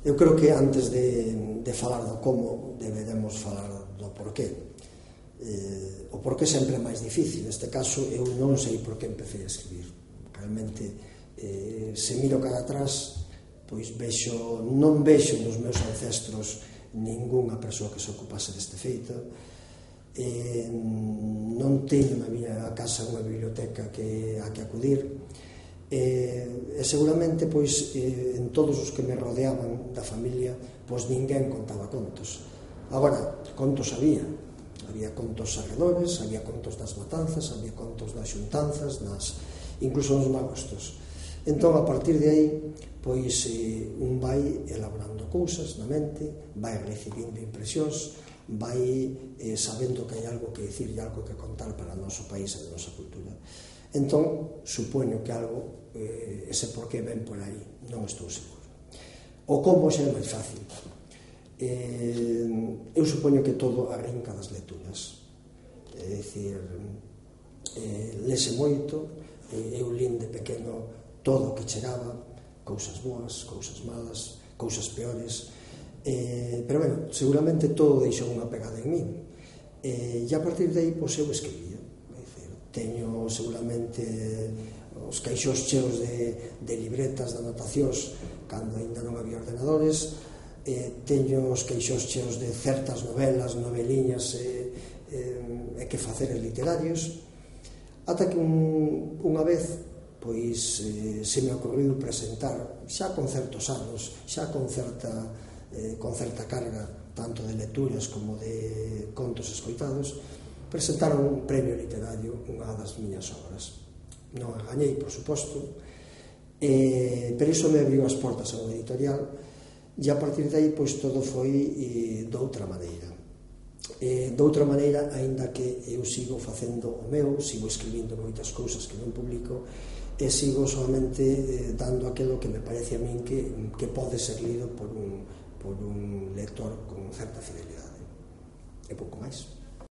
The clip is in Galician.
Eu creo que antes de falar do como deberemos falar do porqué. O porqué sempre é máis difícil. Neste caso eu non sei por que empecé a escribir. Realmente, se miro cara atrás, pois non vexo nos meus ancestros ningunha persoa que se ocupase deste feito. Non teño na miña casa unha biblioteca a que acudir. E seguramente pois en todos os que me rodeaban da familia pois ninguén contaba contos. Agora, contos había contos arredores, había contos das matanzas, había contos das xuntanzas, incluso nos magostos. Entón, a partir de aí, pois un vai elaborando cousas na mente, vai recibindo impresións, vai sabendo que hai algo que dicir e algo que contar para o noso país e a nosa cultura. Entón, supoño que algo, ese porqué ven por aí, non estou seguro. O como xa é máis fácil. Eu supoño que todo arrinca das lecturas. É dicir, lese moito, eu lin de pequeno todo o que chegaba, cousas boas, cousas malas, cousas peores, pero, bueno, seguramente todo deixou unha pegada en min. E a partir de aí, pois, eu escribía. Teño seguramente os caixós cheos de libretas, de anotacións cando ainda non había ordenadores, teño os caixós cheos de certas novelas, noveliñas e que faceres literarios, ata que unha vez pois se me ocorriu presentar, xa con certos anos, xa con certa carga tanto de lecturas como de contos escoitados, presentaron un premio literario, unha das miñas obras. Non a gañei, por suposto, pero iso me abriu as portas a unha editorial e a partir de aí pois todo foi doutra maneira. Doutra maneira, aínda que eu sigo facendo o meu, sigo escribindo moitas cousas que non publico e sigo solamente dando aquilo que me parece a min que pode ser lido por un lector con certa fidelidade. E pouco máis.